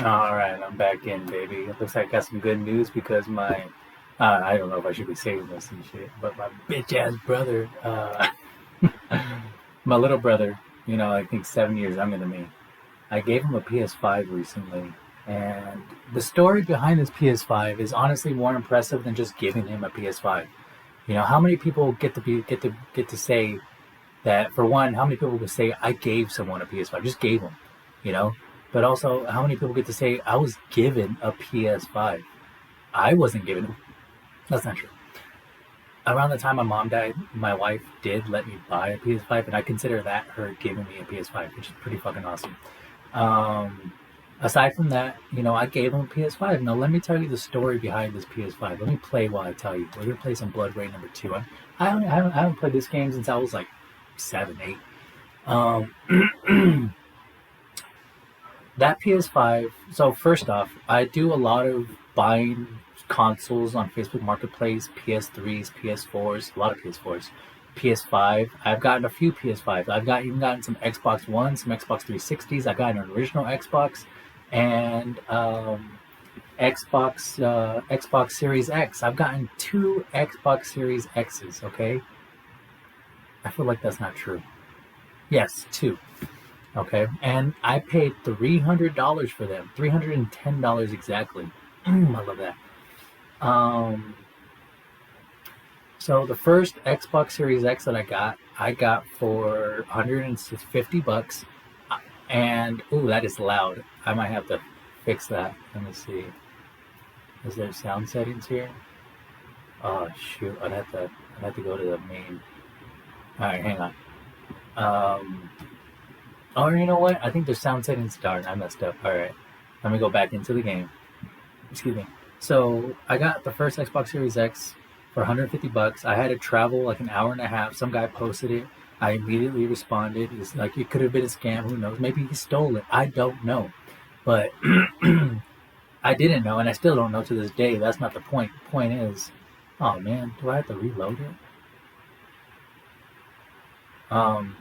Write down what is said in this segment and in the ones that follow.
All right, I'm back in, baby. It looks like I got some good news because I don't know if I should be saying this and shit, but my bitch ass brother, my little brother, I think 7 years younger than me, I gave him a PS5 recently. And the story behind this PS5 is honestly more impressive than just giving him a PS5. How many people get to say that? For one, how many people would say I gave someone a PS5, just gave them, you know? But also, how many people get to say I was given a PS5? I wasn't given. That's not true. Around the time my mom died, my wife did let me buy a PS5, and I consider that her giving me a PS5, which is pretty fucking awesome. Um, Aside from that, I gave him a PS5. Now, let me tell you the story behind this PS5. Let me play while I tell you. We're gonna play some Blood Rain number two. I haven't played this game since I was like 7, 8. Um, that PS5. So first off, I do a lot of buying consoles on Facebook Marketplace, PS3s, PS4s, a lot of PS4s, PS5. I've gotten a few PS5s. I've even gotten some Xbox One, some Xbox 360s. I got an original Xbox and Xbox Series X. I've gotten two Xbox Series X's. Okay, I feel like that's not true. Yes, two. Okay, and I paid $300 for them. $310 exactly. I love that. Um, so the first Xbox Series X that I got for 150 bucks. And ooh, that is loud. I might have to fix that. Let me see. Is there sound settings here? Oh shoot, I'd have to go to the main. All right, hang on. Um, oh, you know what? I think there's sound settings. Darn, I messed up. All right, let me go back into the game. Excuse me. So I got the first Xbox Series X for 150 bucks. I had to travel like an hour and a half. Some guy posted it. I immediately responded. It's like it could have been a scam. Who knows? Maybe he stole it. I don't know. But I didn't know, and I still don't know to this day. That's not the point. The point is, oh man, do I have to reload it? Um,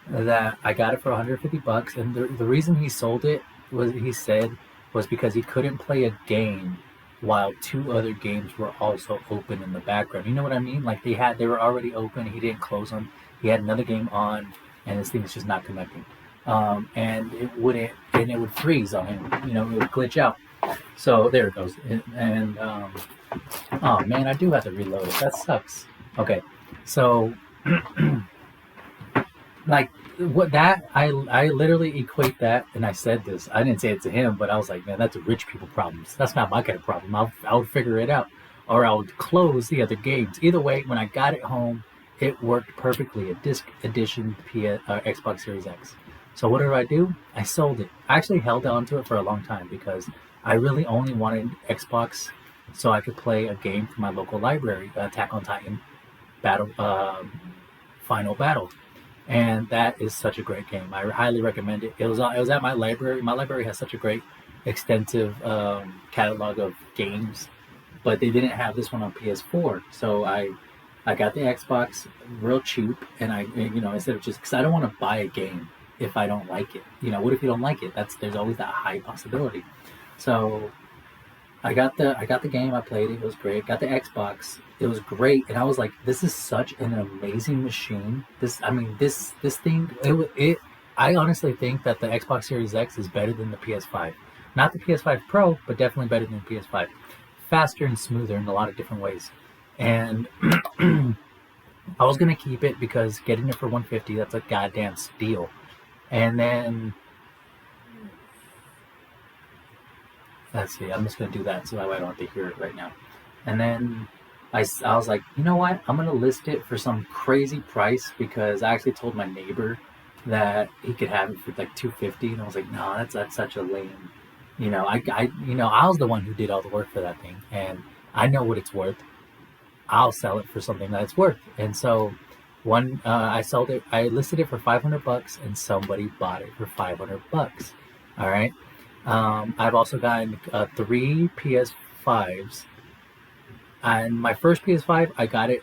that I got it for 150 bucks, and the reason he sold it was he said was because he couldn't play a game while two other games were also open in the background. You know what I mean? Like they were already open. He didn't close them. He had another game on, and this thing is just not connecting. And it would freeze on him. It would glitch out. So there it goes. And oh man, I do have to reload it. That sucks. Okay, so like what that I literally equate that, and I said this. I didn't say it to him, but I was like, man, that's a rich people problems. That's not my kind of problem. I'll figure it out, or I'll close the other games. Either way, when I got it home, it worked perfectly. A disc edition Xbox Series X. So what did I do? I sold it. I actually held on to it for a long time because I really only wanted Xbox so I could play a game from my local library, Attack on Titan Battle, Final Battle, and that is such a great game. I highly recommend it. It was at my library. My library has such a great extensive catalog of games, but they didn't have this one on PS4. So I got the Xbox real cheap, and instead of just because I don't want to buy a game if I don't like it. What if you don't like it? There's always that high possibility. So I got the game. I played it. It was great. Got the Xbox. It was great, and I was like, "This is such an amazing machine." This thing. It. I honestly think that the Xbox Series X is better than the PS5. Not the PS5 Pro, but definitely better than the PS5. Faster and smoother in a lot of different ways. And I was gonna keep it because getting it for 150, that's a goddamn steal. And then let's see, I'm just gonna do that so that way I don't have to hear it right now. And then I was like, you know what? I'm gonna list it for some crazy price because I actually told my neighbor that he could have it for like 250, and I was like, no, that's such a lame. I was the one who did all the work for that thing, and I know what it's worth. I'll sell it for something that it's worth. And so I sold it. I listed it for 500 bucks, and somebody bought it for 500 bucks. All right. I've also gotten three PS5s, and my first PS5 I got it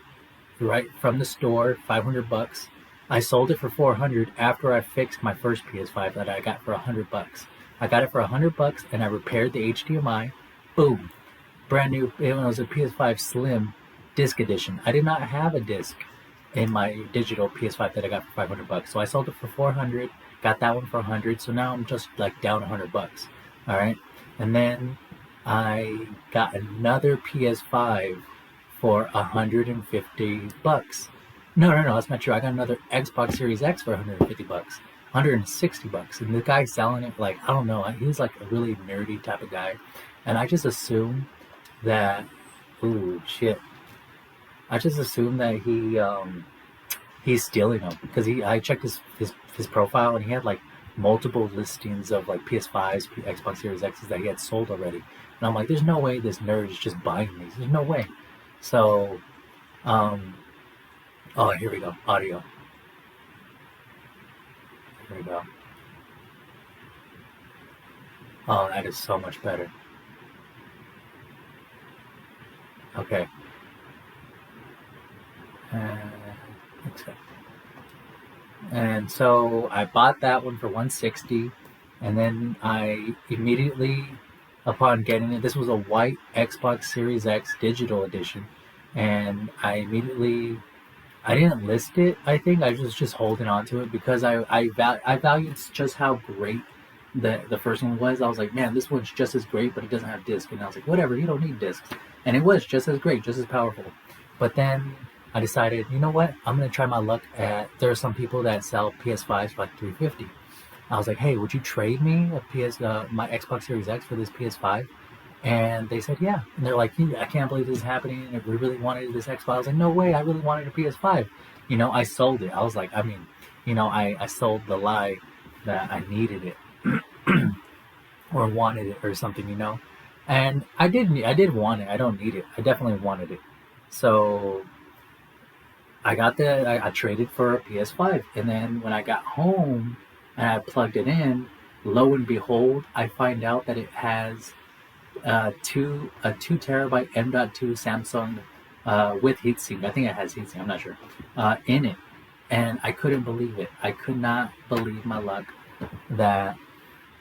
right from the store, 500 bucks. I sold it for 400 after I fixed my first PS5 that I got for 100 bucks. I got it for $100, and I repaired the HDMI. Boom, brand new. It was a PS5 Slim disc edition. I did not have a disc in my digital PS5 that I got for $500. So I sold it for 400. Got that one for 100. So now I'm just like down $100. All right, and then I got another PS5 for $150. No, that's not true. I got another Xbox Series X for $150, $160, and the guy selling it, like, I don't know, he was like a really nerdy type of guy, and I just assumed that, ooh shit, I just assumed that he's stealing them because I checked his profile, and he had like multiple listings of like PS5s, Xbox Series X's that he had sold already, and I'm like, there's no way this nerd is just buying these. There's no way. So, oh, here we go. Audio. Here we go. Oh, that is so much better. Okay. Okay. And so I bought that one for 160, and then I immediately, upon getting it, this was a white Xbox Series X digital edition, and I didn't list it. I think I was just holding on to it because I valued just how great the first one was. I was like, man, this one's just as great, but it doesn't have disc. And I was like, whatever, you don't need discs. And it was just as great, just as powerful. But then I decided, you know what? I'm gonna try my luck at. There are some people that sell PS5s for like 350. I was like, hey, would you trade me my Xbox Series X for this PS5? And they said, yeah. And they're like, I can't believe this is happening. If we really wanted this Xbox, I was like, no way. I really wanted a PS5. I sold it. I was like, I sold the lie that I needed it or wanted it or something. And I did want it. I don't need it. I definitely wanted it. So I traded for a PS5. And then when I got home and I plugged it in, lo and behold, I find out that it has a 2 terabyte M.2 Samsung with heatsink. I think it has heatsink. I'm not sure in it, and I couldn't believe it. I could not believe my luck that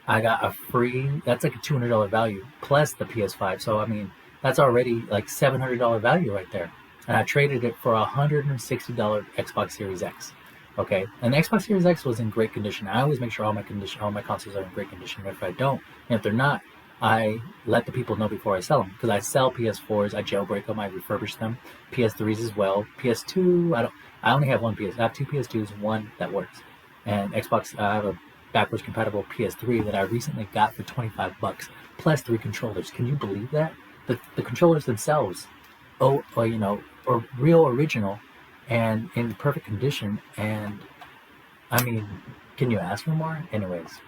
I got a free. That's like a $200 value plus the PS5. So I mean, that's already like $700 value right there. And I traded it for $160 Xbox Series X. Okay, and the Xbox Series X was in great condition. I always make sure all my consoles are in great condition. If I don't, and if they're not, I let the people know before I sell them because I sell PS4s, I jailbreak them, I refurbish them, PS3s as well. PS2, I only have one PS. I have two PS2s, one that works, and Xbox. I have a backwards compatible PS3 that I recently got for $25 plus 3 controllers. Can you believe that? The controllers themselves, are real original and in perfect condition. And I mean, can you ask for more? Anyways.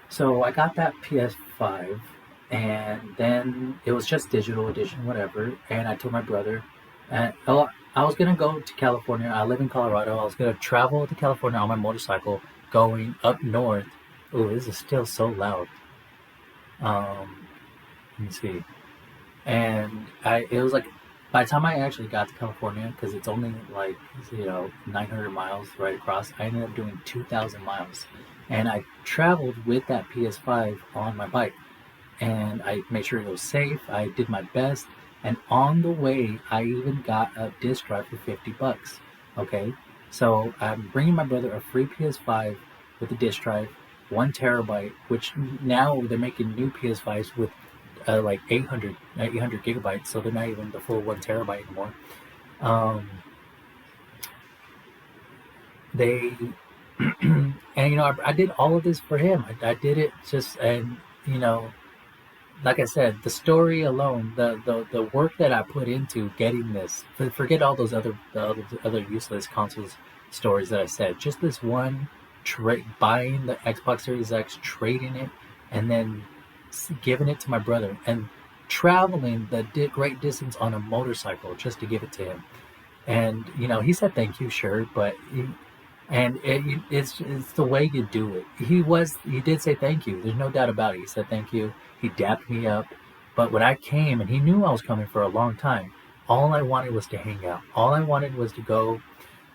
So I got that PS5, and then it was just digital edition, whatever. And I told my brother, and I was gonna go to California. I live in Colorado. I was gonna travel to California on my motorcycle, going up north. Oh, this is still so loud. Let me see. And it was like by the time I actually got to California, because it's only like 900 miles right across, I ended up doing 2,000 miles, and I traveled with that PS5 on my bike, and I made sure it was safe. I did my best, and on the way, I even got a disc drive for $50. Okay, so I'm bringing my brother a free PS5 with a disc drive, 1 terabyte, which now they're making new PS5s with like 800 gigabytes, so they're not even the full 1 terabyte anymore. They and I did all of this for him. I did it just, and like I said, the story alone, the work that I put into getting this. Forget all those other useless consoles stories that I said. Just this one buying the Xbox Series X, trading it, and then giving it to my brother, and traveling the great distance on a motorcycle just to give it to him. And he said thank you, sure, but it's the way you do it. He did say thank you. There's no doubt about it. He said thank you. He dapped me up. But when I came, and he knew I was coming for a long time, all I wanted was to hang out. All I wanted was to go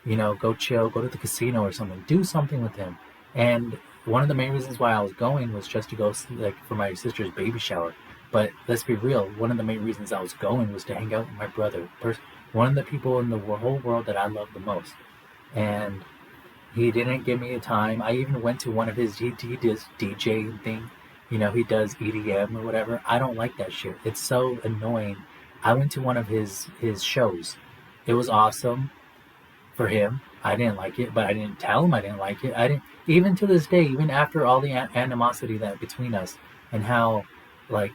go chill, go to the casino or something, do something with him. And one of the main reasons why I was going was just to go like for my sister's baby shower. But let's be real, one of the main reasons I was going was to hang out with my brother, one of the people in the whole world that I love the most. And he didn't give me a time. I even went to one of his, he does DJ thing. He does EDM or whatever. I don't like that shit. It's so annoying. I went to one of his shows. It was awesome for him. I didn't like it, but I didn't tell him I didn't like it. I didn't, even to this day, even after all the animosity that between us, and how like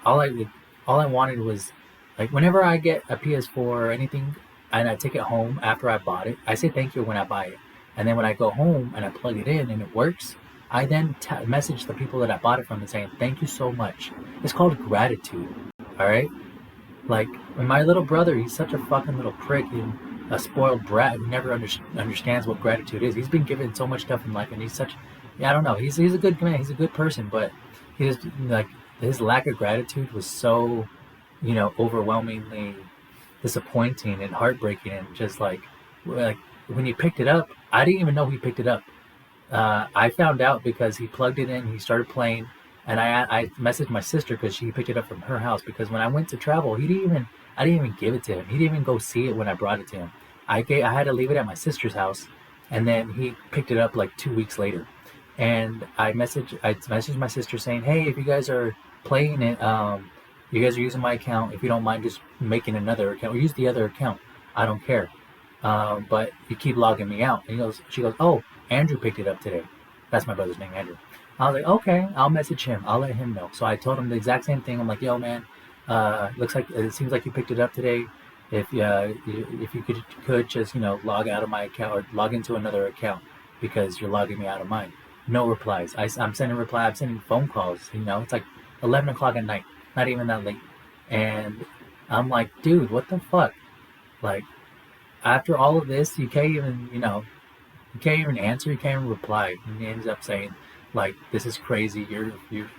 all I wanted was like whenever I get a PS4 or anything and I take it home after I bought it, I say thank you when I buy it. And then when I go home and I plug it in and it works, I then message the people that I bought it from and saying thank you so much. It's called gratitude. All right. Like, when my little brother, he's such a fucking little prick and a spoiled brat who never understands what gratitude is. He's been given so much stuff in life, and he's such, yeah, I don't know. He's a good man. He's a good person, but he just, like, his lack of gratitude was so, overwhelmingly disappointing and heartbreaking, and just like when he picked it up, I didn't even know he picked it up. I found out because he plugged it in, he started playing, and I messaged my sister because she picked it up from her house. Because when I went to travel, I didn't even give it to him. He didn't even go see it when I brought it to him. I had to leave it at my sister's house, and then he picked it up like 2 weeks later. And I messaged my sister saying, hey, if you guys are playing it, you guys are using my account. If you don't mind just making another account, or use the other account, I don't care. But you keep logging me out. And she goes, oh, Andrew picked it up today. That's my brother's name, Andrew. I was like, okay, I'll message him. I'll let him know. So I told him the exact same thing. I'm like, yo, man, it seems like you picked it up today. If you could just log out of my account or log into another account because you're logging me out of mine. No replies. I'm sending reply. I'm sending phone calls. It's like 11 o'clock at night. Not even that late. And I'm like, dude, what the fuck? Like, after all of this, you can't even answer. You can't even reply. And he ends up saying, like, this is crazy. You're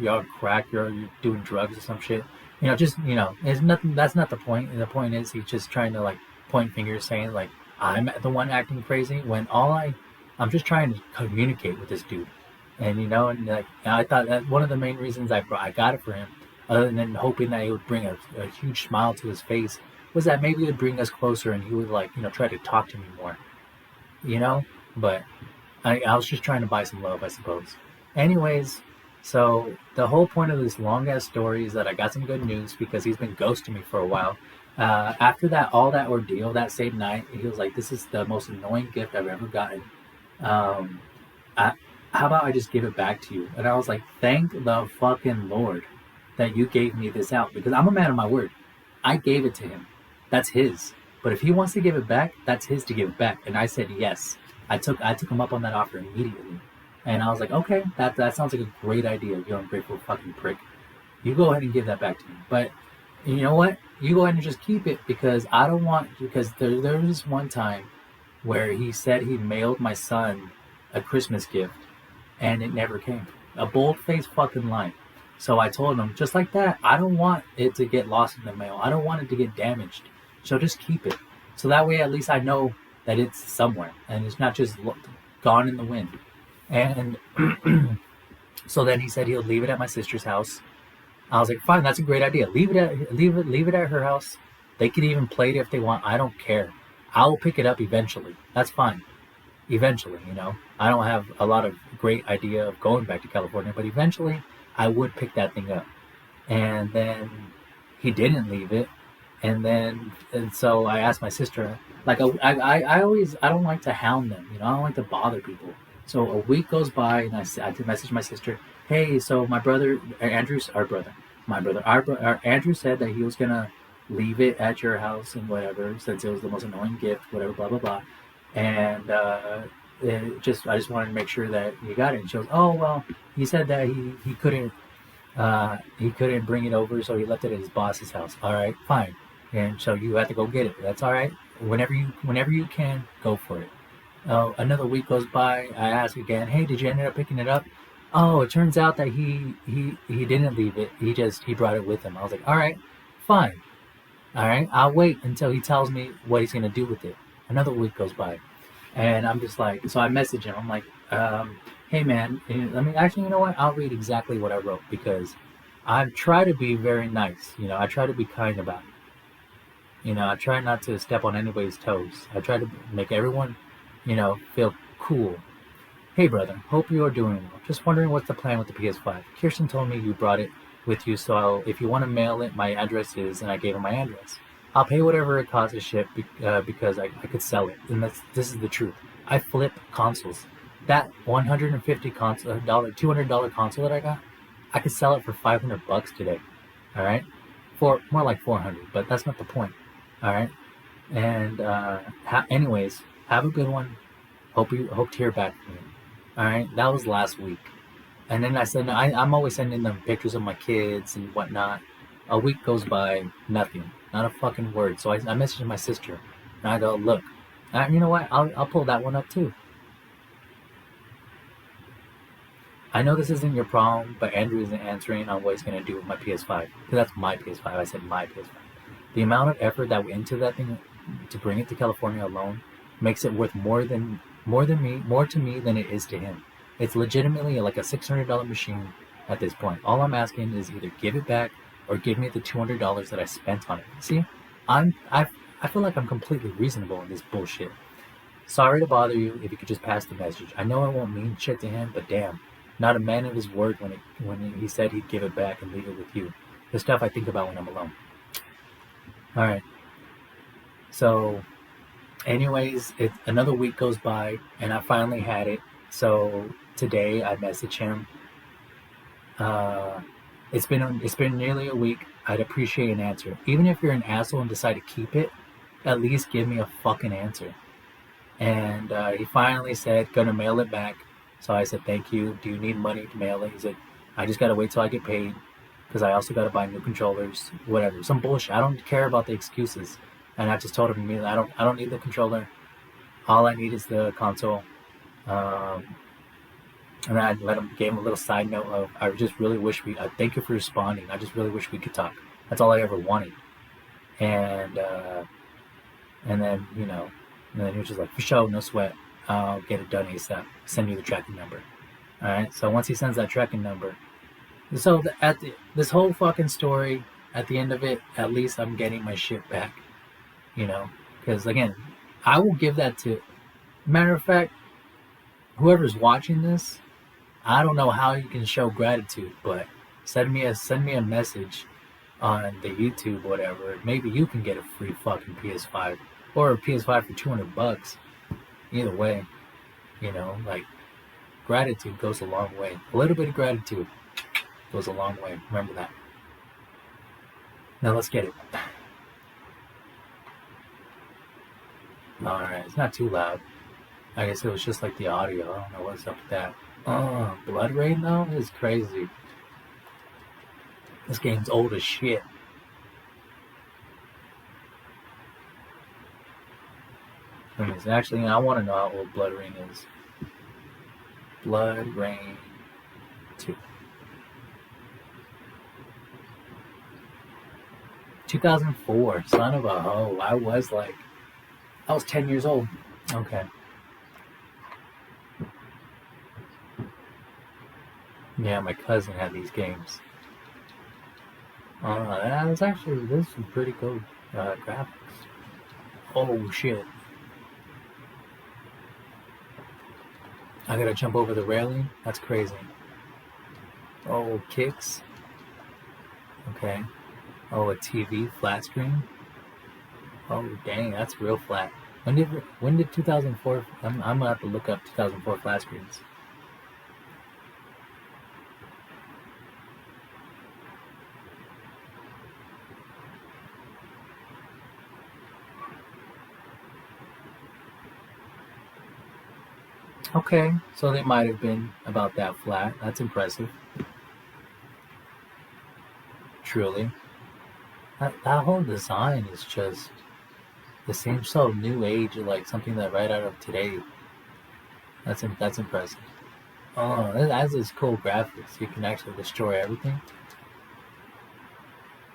on crack. You're doing drugs or some shit. It's nothing. That's not the point. The point is he's just trying to like point fingers, saying like I'm the one acting crazy when I'm just trying to communicate with this dude. And like I thought that one of the main reasons I got it for him, other than hoping that it would bring a huge smile to his face, was that maybe it would bring us closer and he would like try to talk to me more. But I was just trying to buy some love, I suppose. Anyways, so the whole point of this long ass story is that I got some good news because he's been ghosting me for a while. After all that ordeal, that same night, he was like, "This is the most annoying gift I've ever gotten. Um, how about I just give it back to you?" And I was like, "Thank the fucking Lord that you gave me this out, because I'm a man of my word. I gave it to him. That's his. But if he wants to give it back, that's his to give it back." And I said yes. I took him up on that offer immediately. And I was like, okay, that sounds like a great idea, you ungrateful fucking prick. You go ahead and give that back to me. But you know what? You go ahead and just keep it, because there was this one time where he said he mailed my son a Christmas gift and it never came. A bold-faced fucking lie. So I told him, just like that, I don't want it to get lost in the mail. I don't want it to get damaged. So just keep it. So that way at least I know that it's somewhere and it's not just gone in the wind. And so then he said he'll leave it at my sister's house. I was like, fine, that's a great idea. Leave it at her house. They can even play it if they want. I don't care. I'll pick it up eventually. That's fine. Eventually, I don't have a lot of great idea of going back to California, but eventually I would pick that thing up. And then he didn't leave it. And so I asked my sister, like, I don't like to hound them, I don't like to bother people. So a week goes by, and I message my sister, hey, so my brother, Andrew said that he was gonna leave it at your house and whatever, since it was the most annoying gift, whatever, blah blah blah. And I just wanted to make sure that you got it. And she goes, oh well, he said that he couldn't bring it over, so he left it at his boss's house. All right, fine. And so you have to go get it. That's all right. Whenever you can, go for it. Another week goes by. I ask again, hey, did you end up picking it up? Oh, it turns out that he didn't leave it. He brought it with him. I was like, all right, fine. All right, I'll wait until he tells me what he's gonna do with it. Another week goes by, and I'm just like, so I message him. I'm like, hey man, let me actually, you know what? I'll read exactly what I wrote because I try to be very nice. I try to be kind about it. I try not to step on anybody's toes. I try to make everyone, feel cool. Hey brother, hope you are doing well. Just wondering what's the plan with the PS5. Kirsten told me you brought it with you, so if you want to mail it, my address is, and I gave him my address. I'll pay whatever it costs to ship because I could sell it, and this is the truth. I flip consoles. That $200 console that I got, I could sell it for $500 today. All right, for more like 400, but that's not the point. All right, and anyways, have a good one. Hope to hear back from you. All right, that was last week. And then I said, I'm always sending them pictures of my kids and whatnot. A week goes by, nothing, not a fucking word. So I messaged my sister, and I go, look, you know what? I'll pull that one up too. I know this isn't your problem, but Andrew isn't answering on what he's gonna do with my PS5 because that's my PS5. I said my PS5. The amount of effort that went into that thing to bring it to California alone makes it worth more to me than it is to him. It's legitimately like a $600 machine at this point. All I'm asking is either give it back or give me the $200 that I spent on it. See, I feel like I'm completely reasonable in this bullshit. Sorry to bother you. If you could just pass the message. I know it won't mean shit to him, but damn, not a man of his word when he said he'd give it back and leave it with you. The stuff I think about when I'm alone. All right. So, anyways, another week goes by, and I finally had it. So today I message him. It's been nearly a week. I'd appreciate an answer. Even if you're an asshole and decide to keep it, at least give me a fucking answer. And he finally said, gonna mail it back. So I said, thank you. Do you need money to mail it? He said, I just gotta wait till I get paid because I also gotta buy new controllers. Whatever, some bullshit. I don't care about the excuses. And I just told him immediately, I don't need the controller. All I need is the console. And I gave him a little side note of, I just really wish thank you for responding. I just really wish we could talk. That's all I ever wanted. And then, and then he was just like, for sure, no sweat. I'll get it done ASAP. Send you the tracking number. All right. So once he sends that tracking number, so this whole fucking story, at the end of it, at least I'm getting my shit back. Because again, I will give that to. Matter of fact, whoever's watching this, I don't know how you can show gratitude, but send me a message on the YouTube, whatever. Maybe you can get a free fucking PS5 or a PS5 for $200. Either way, like gratitude goes a long way. A little bit of gratitude goes a long way. Remember that. Now let's get it. All right, it's not too loud. I guess it was just like the audio. I don't know what's up with that. Oh, Blood Rain though is crazy. This game's old as shit. Actually, I want to know how old Blood Rain is. Blood Rain 2. 2004. Son of a hoe. I was 10 years old. Okay. Yeah, my cousin had these games. This is pretty good graphics. Oh shit. I gotta jump over the railing? That's crazy. Oh, kicks. Okay. Oh, a TV flat screen. Oh, dang, that's real flat. When did 2004? I'm gonna have to look up 2004 flat screens. Okay, so they might have been about that flat. That's impressive. Truly. That whole design is just, it seems so new age, like something that right out of today. That's impressive. Oh, it has this cool graphics. You can actually destroy everything.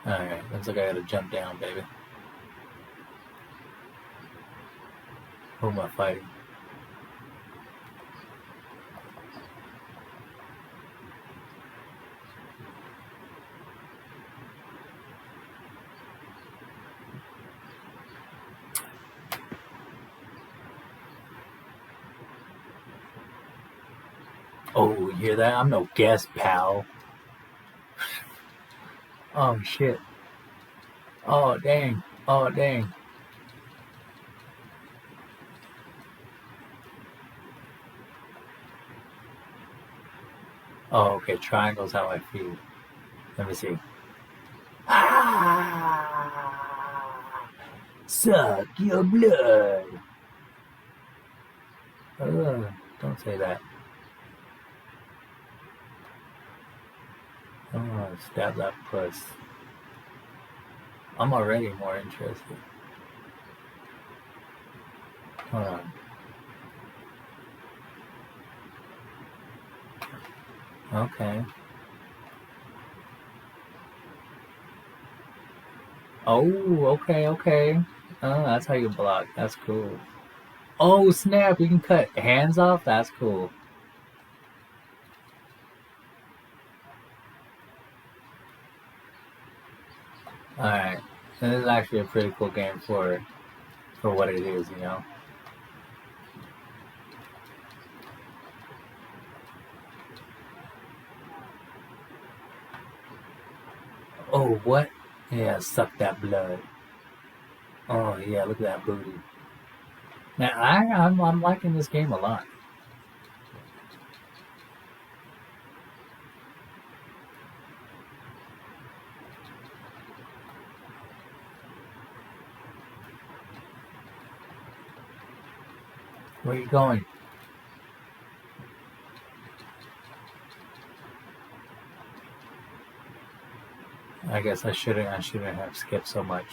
Alright, looks like I gotta jump down, baby. Who am I fighting? Oh, you hear that? I'm no guest, pal. Oh, shit. Oh, dang. Oh, dang. Oh, okay. Triangle's how I feed. Let me see. Ah! Suck your blood. Don't say that. Oh, stab that puss. I'm already more interested. Hold on. Okay. Oh, okay, okay. Oh, that's how you block. That's cool. Oh, snap. You can cut hands off? That's cool. Alright. This is actually a pretty cool game for what it is, you know? Oh, what? Yeah, suck that blood. Oh, yeah, look at that booty. Now, I'm liking this game a lot. Where are you going? I guess I shouldn't have skipped so much.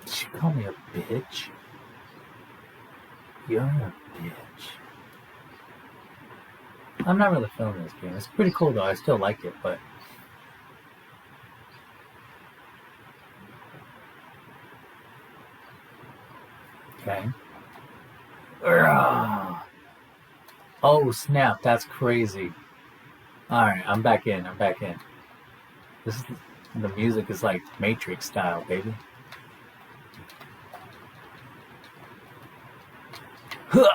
Did she call me a bitch? You're a bitch. I'm not really feeling this game. It's pretty cool though. I still like it, but okay. Urgh. Oh snap! That's crazy. All right, I'm back in. I'm back in. This is the music is like Matrix style, baby. Huh!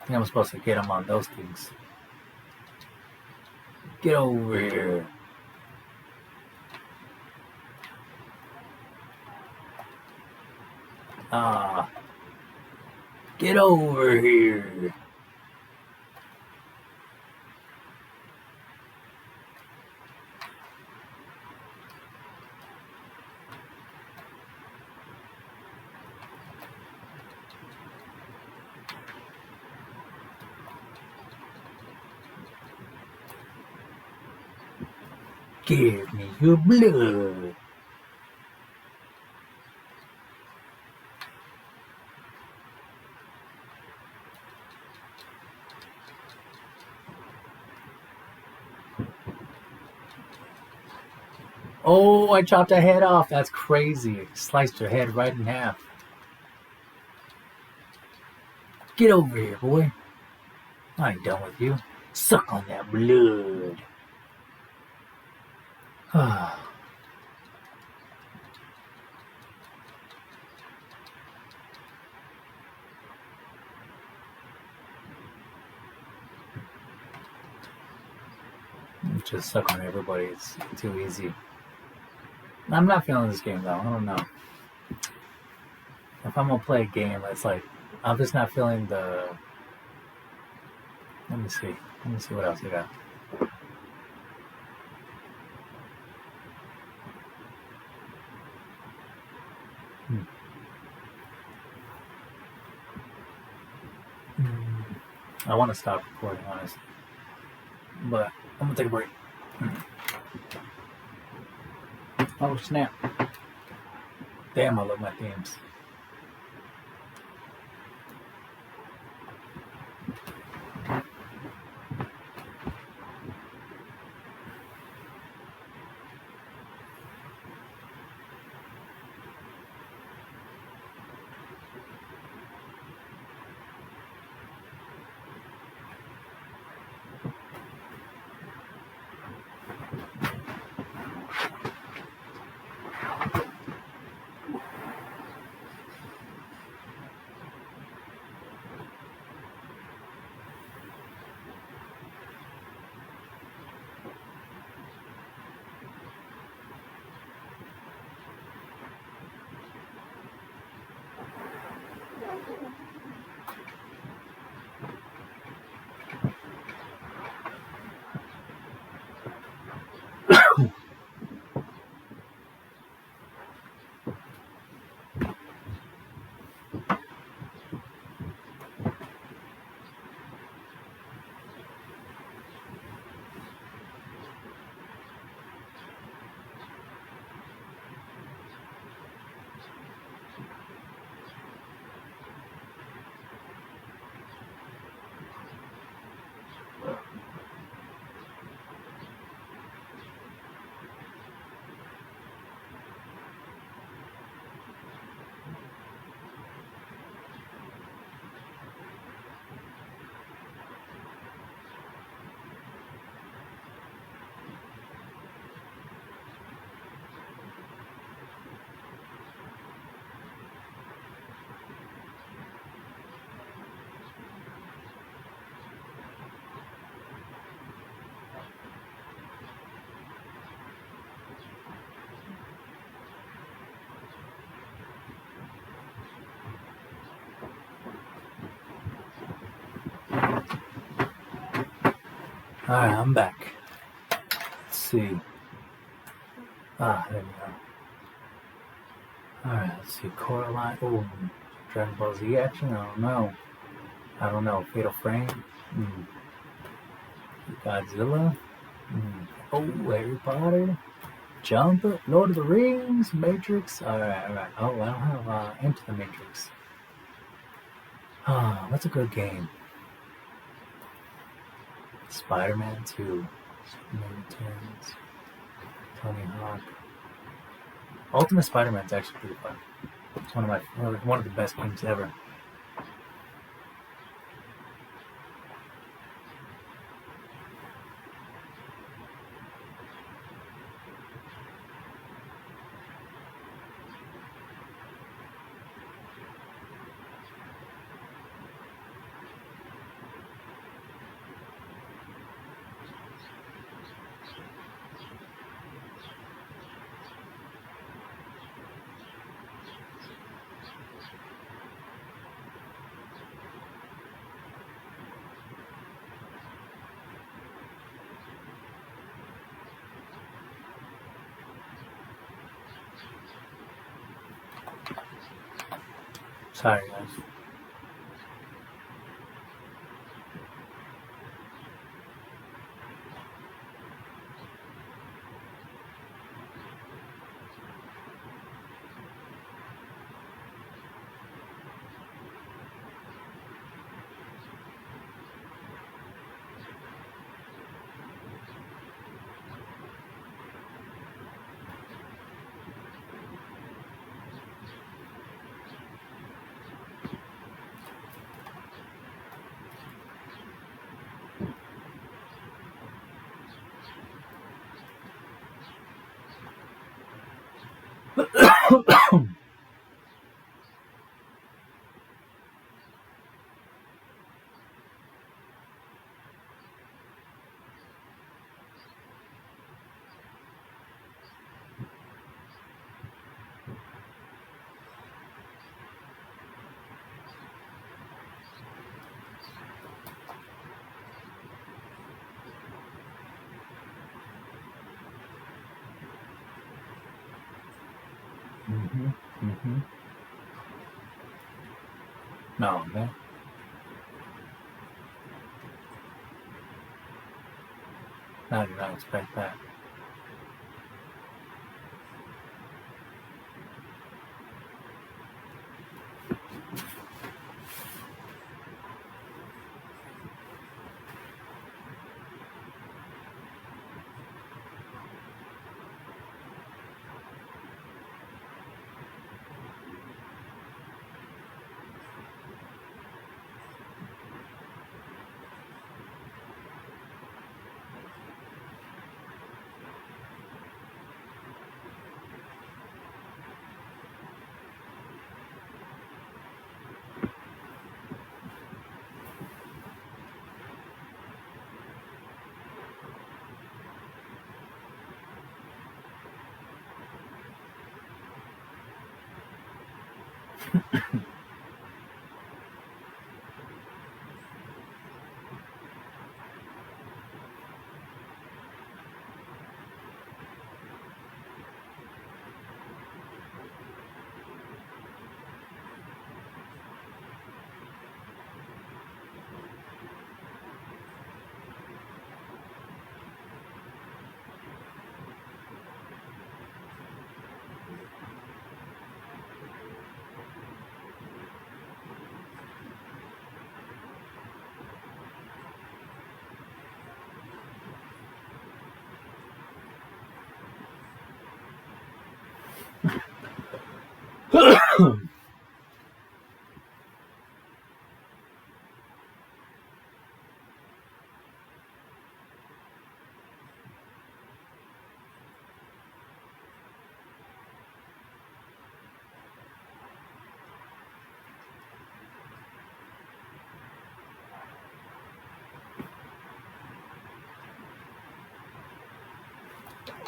I think I'm supposed to get him on those things. Get over here. Ah, get over here. Give me your blood. Oh, I chopped her head off. That's crazy. Sliced her head right in half. Get over here, boy. I ain't done with you. Suck on that blood. Just suck on everybody. It's too easy. I'm not feeling this game though. I don't know. If I'm gonna play a game, it's like I'm just not feeling the. Let me see. Let me see what else I got. I want to stop recording, honestly, but I'm gonna take a break. Oh snap! Damn, I love my themes. All right, I'm back. Let's see. There we go. All right, let's see. Coraline. Oh, Dragon Ball Z action. I don't know. Fatal Frame. Godzilla. Oh, Harry Potter. Jump. Lord of the Rings. Matrix. All right. Oh, I don't have Into the Matrix. What's a good game? Spider-Man 2. Superman Returns. Tony Hawk. Ultimate Spider-Man's actually pretty fun. It's one of the best games ever. Sorry, guys. No, man. I did not expect that.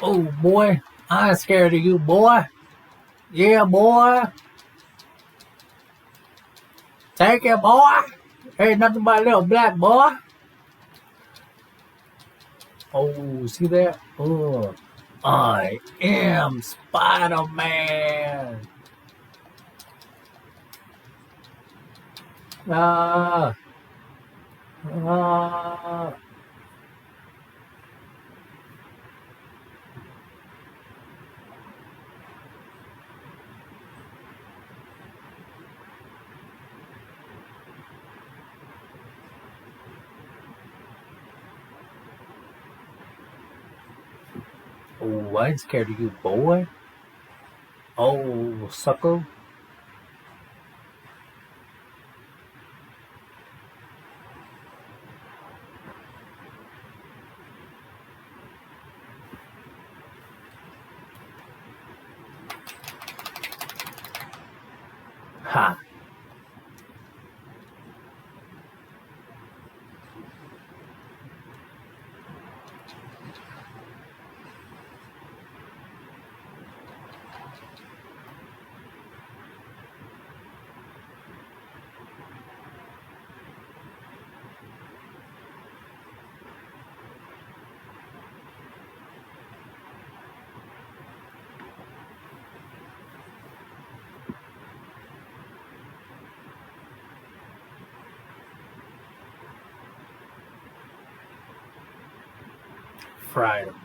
Oh boy, I ain't scared of you, boy. Yeah, boy. Take it, boy. Ain't nothing but a little black boy. Oh, see that? Oh, I am Spider-Man. Ah, ah. Oh, I ain't scared of you, boy. Oh, sucker. Ha. Fried him.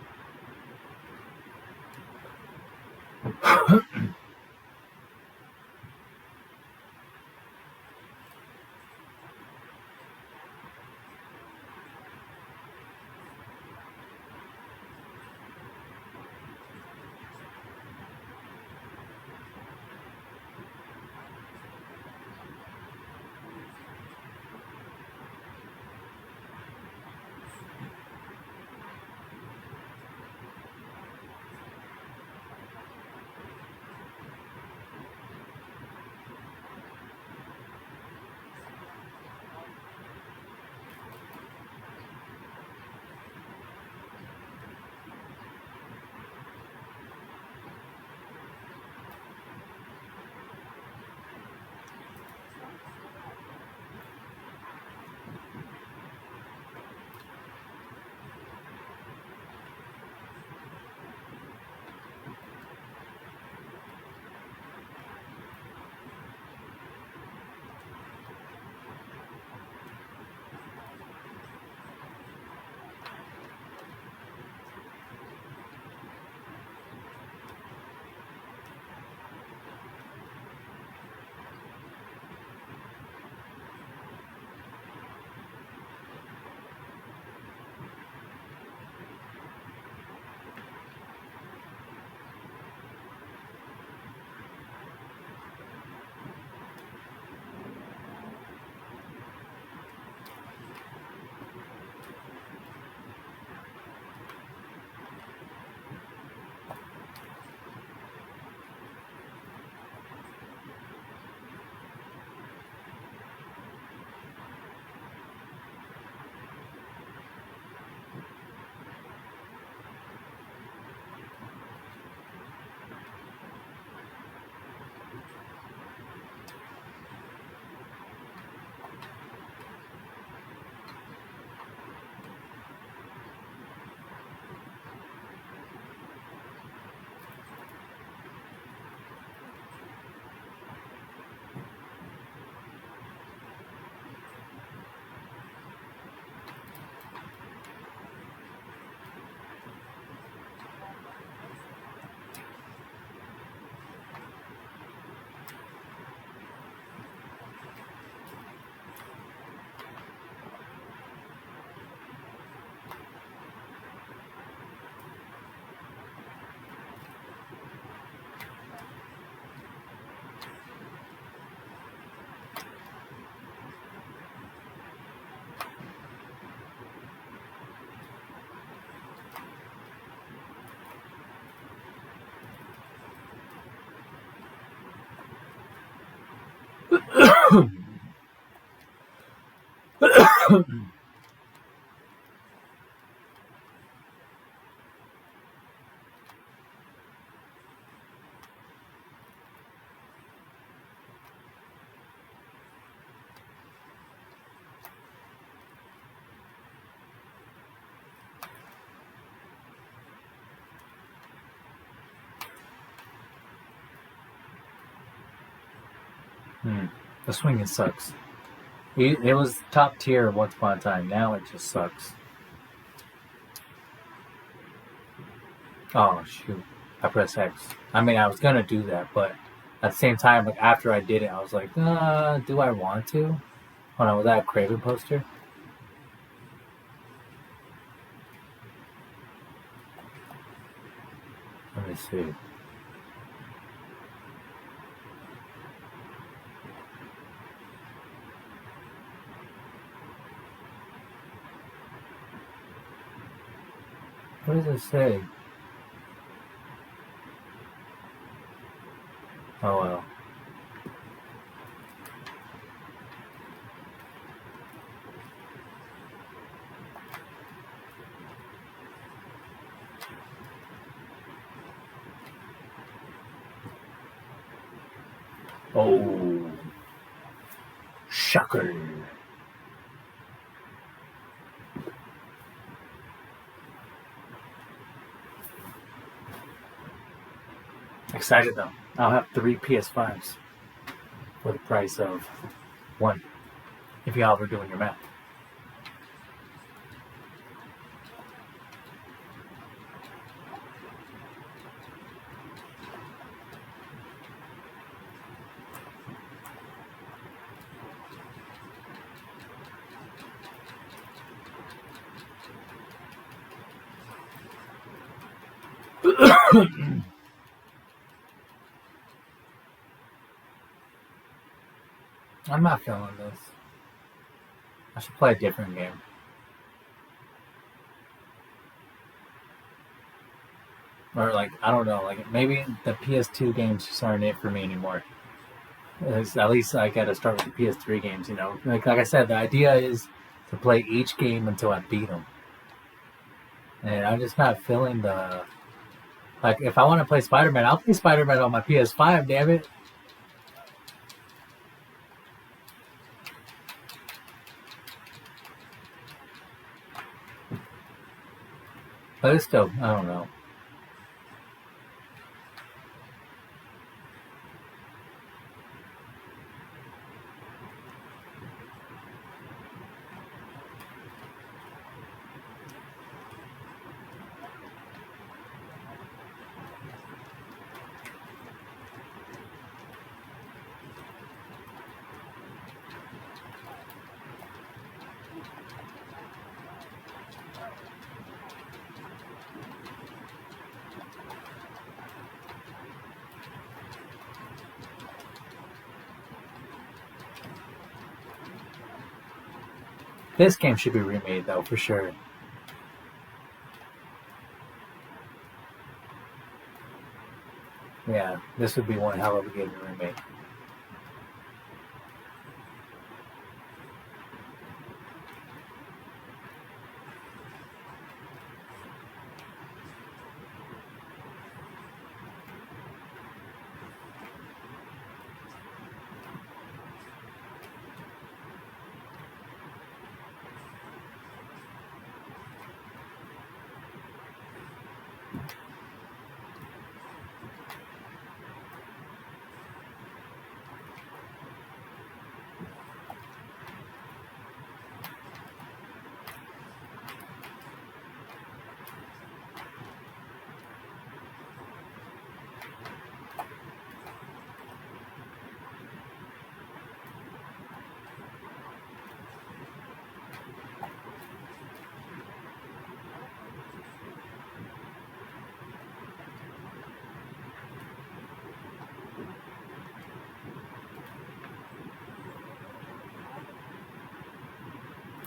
The swinging sucks. It was top tier once upon a time. Now it just sucks. Oh shoot! I pressed X. I mean, I was gonna do that, but at the same time, like after I did it, I was like, do I want to? Hold on, was that a Craven poster? Let me see. What does it say? Oh well. Oh, shocker! Excited though. I'll have 3 PS5s for the price of 1, if y'all are doing your math. I'm not feeling this. I should play a different game. Or like, I don't know, like maybe the PS2 games just aren't it for me anymore. At least I gotta start with the PS3 games, you know? Like I said, the idea is to play each game until I beat them. And I'm just not feeling the... Like, if I want to play Spider-Man, I'll play Spider-Man on my PS5, damn it. But it's still, I don't know. This game should be remade, though, for sure. Yeah, this would be one hell of a game to remake.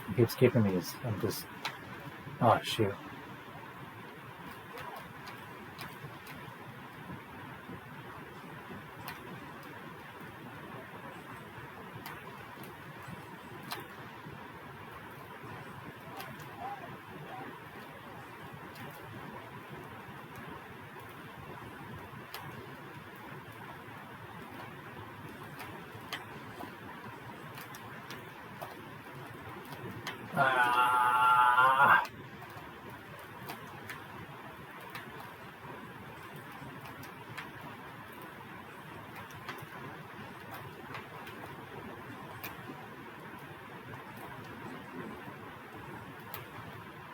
It keeps skipping these. I'm just... Oh, shoot. Ah,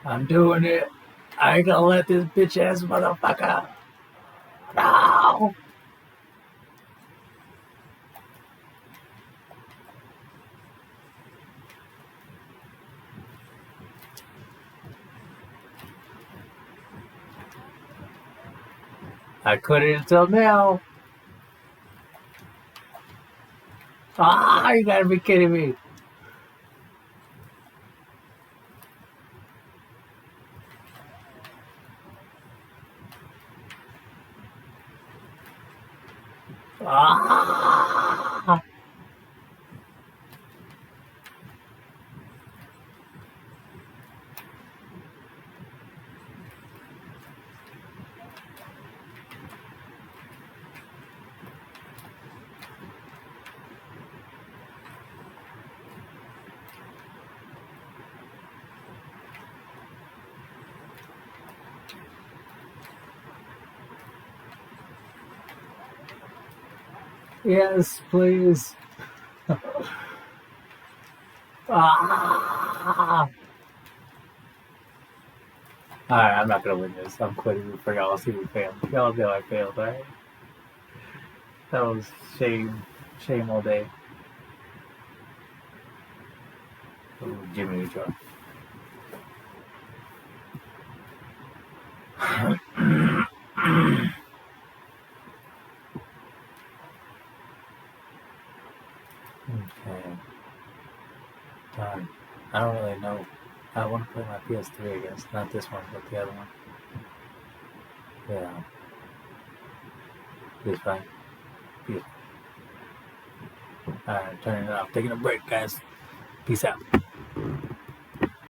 I'm doing it. I ain't gonna let this bitch ass motherfucker. No. I couldn't until now. Ah, you gotta be kidding me. Ah. Yes, please. Ah. Alright, I'm not gonna win this. I'm quitting for y'all. See me fail. Y'all know I failed, right? That was shame. Shame all day. Ooh, Jimmy Neutron. Okay. Done. I don't really know. I want to play my PS3, I guess. Not this one, but the other one. Yeah. PS5. PS. Alright, turning it off. Taking a break, guys. Peace out.